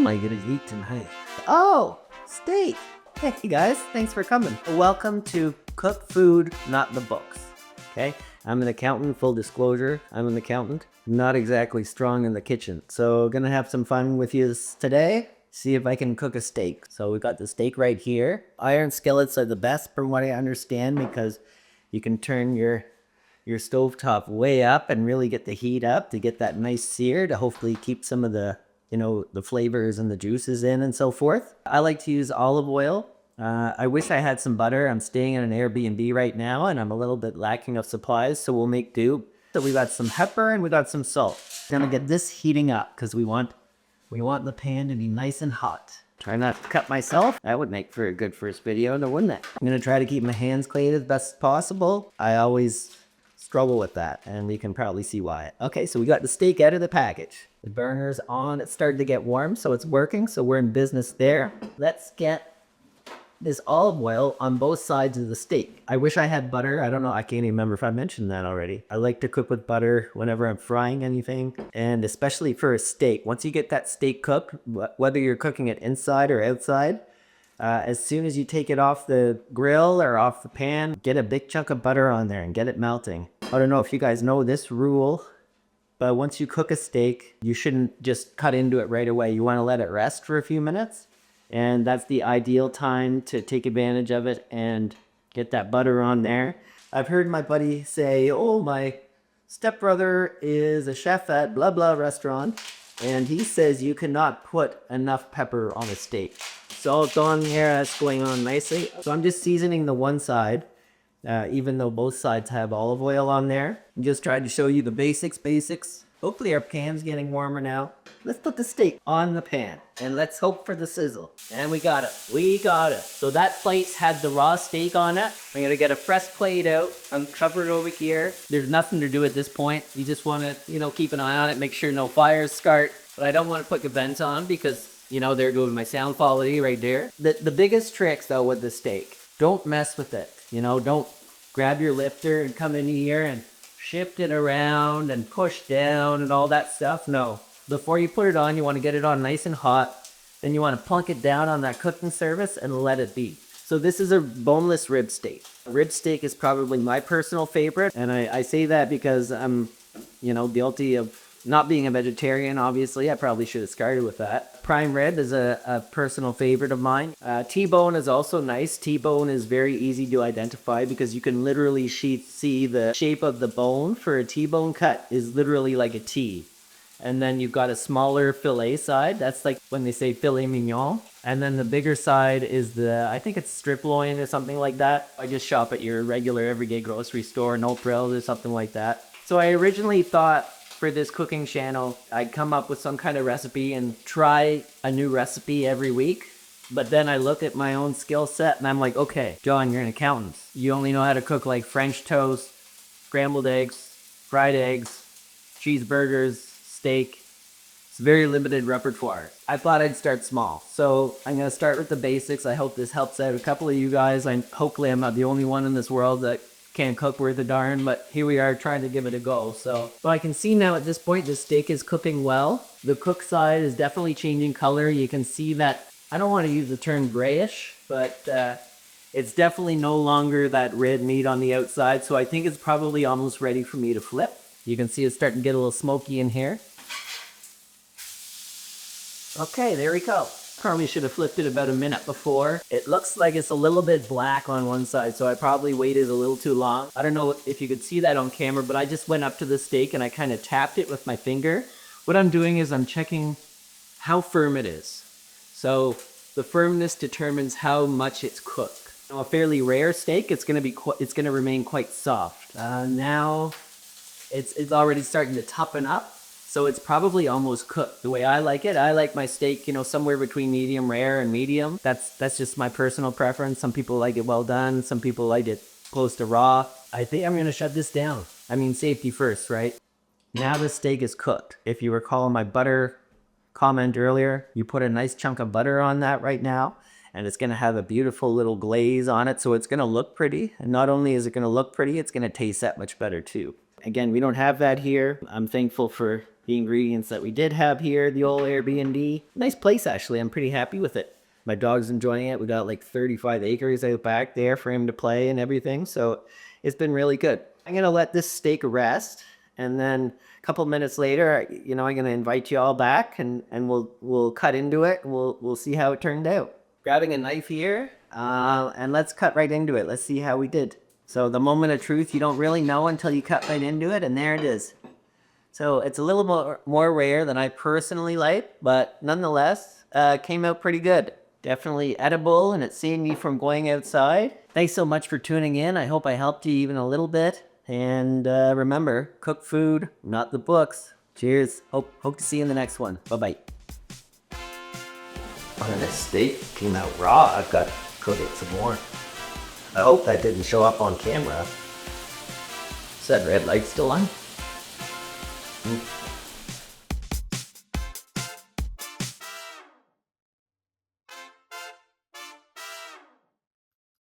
am I gonna eat tonight? Oh, steak. Hey guys, thanks for coming. Welcome to Cook Food, Not the Books. Okay, I'm an accountant, full disclosure. I'm an accountant. Not exactly strong in the kitchen. So gonna have some fun with you today. See if I can cook a steak. So we got the steak right here. Iron skillets are the best from what I understand because you can turn your stovetop way up and really get the heat up to get that nice sear to hopefully keep some of the, the flavors and the juices in and so forth. I like to use olive oil. I wish I had some butter. I'm staying in an Airbnb right now and I'm a little bit lacking of supplies, so we'll make do. So we got some pepper and we got some salt. Gonna get this heating up because we want the pan to be nice and hot. Try not to cut myself. That would make for a good first video, no, wouldn't it? I'm gonna try to keep my hands clean as best as possible. I always struggle with that, and you can probably see why. Okay, so we got the steak out of the package. The burner's on. It's starting to get warm, so it's working. So we're in business there. Let's get this olive oil on both sides of the steak. I wish I had butter. I don't know. I can't even remember if I mentioned that already. I like to cook with butter whenever I'm frying anything, and especially for a steak. Once you get that steak cooked, whether you're cooking it inside or outside, as soon as you take it off the grill or off the pan, get a big chunk of butter on there and get it melting. I don't know if you guys know this rule, but once you cook a steak, you shouldn't just cut into it right away. You want to let it rest for a few minutes, and that's the ideal time to take advantage of it and get that butter on there. I've heard my buddy say, oh, my stepbrother is a chef at blah blah restaurant, and he says you cannot put enough pepper on a steak. So it's on here, that's going on nicely. So I'm just seasoning the one side, even though both sides have olive oil on there. I'm just trying to show you the basics. Hopefully our pan's getting warmer now. Let's put the steak on the pan and let's hope for the sizzle. And we got it. So that plate had the raw steak on it. I'm gonna get a fresh plate out. I'm covered over here. There's nothing to do at this point. You just wanna, keep an eye on it, make sure no fires start. But I don't wanna put the vent on because, there goes my sound quality right there. The biggest tricks though with the steak, don't mess with it. Don't grab your lifter and come in here and shift it around and push down and all that stuff. No. Before you put it on, you want to get it on nice and hot. Then you want to plunk it down on that cooking surface and let it be. So this is a boneless rib steak. Rib steak is probably my personal favorite. And I say that because I'm, guilty of not being a vegetarian, obviously. I probably should have started with that. Prime rib is a personal favorite of mine. T-bone is also nice. T-bone is very easy to identify because you can literally see the shape of the bone for a T-bone cut is literally like a T. And then you've got a smaller fillet side. That's like when they say filet mignon. And then the bigger side is I think it's strip loin or something like that. I just shop at your regular everyday grocery store, No Frills or something like that. So I originally thought for this cooking channel, I'd come up with some kind of recipe and try a new recipe every week. But then I look at my own skill set and I'm like, okay, John, you're an accountant. You only know how to cook like French toast, scrambled eggs, fried eggs, cheeseburgers, steak. It's very limited repertoire. I thought I'd start small. So I'm going to start with the basics. I hope this helps out a couple of you guys. Hopefully I'm not the only one in this world that can't cook worth a darn, but here we are trying to give it a go. So I can see now at this point the steak is cooking well. The cook side is definitely changing color. You can see that, I don't want to use the term grayish, but it's definitely no longer that red meat on the outside. So I think it's probably almost ready for me to flip. You can see it's starting to get a little smoky in here. Okay, there we go. Probably should have flipped it about a minute before. It looks like it's a little bit black on one side, so I probably waited a little too long. I don't know if you could see that on camera, but I just went up to the steak and I kind of tapped it with my finger. What I'm doing is I'm checking how firm it is. So the firmness determines how much it's cooked. A fairly rare steak, it's going to remain quite soft. Now it's already starting to toughen up. So it's probably almost cooked. The way I like it, I like my steak, somewhere between medium rare and medium. That's just my personal preference. Some people like it well done. Some people like it close to raw. I think I'm going to shut this down. I mean, safety first, right? Now the steak is cooked. If you recall my butter comment earlier, you put a nice chunk of butter on that right now, and it's going to have a beautiful little glaze on it. So it's going to look pretty. And not only is it going to look pretty, it's going to taste that much better too. Again, we don't have that here. I'm thankful for the ingredients that we did have here, the old Airbnb. Nice place, actually. I'm pretty happy with it. My dog's enjoying it. We got like 35 acres out back there for him to play and everything. So it's been really good. I'm going to let this steak rest. And then a couple minutes later, I'm going to invite you all back and we'll cut into it. We'll see how it turned out. Grabbing a knife here, and let's cut right into it. Let's see how we did. So the moment of truth, you don't really know until you cut right into it, and there it is. So it's a little more rare than I personally like, but nonetheless, came out pretty good. Definitely edible, and it saved me from going outside. Thanks so much for tuning in. I hope I helped you even a little bit. And remember, cook food, not the books. Cheers. Hope to see you in the next one. Bye-bye. Oh, this steak came out raw. I've got to cook it some more. I hope that didn't show up on camera. Is that red light still on?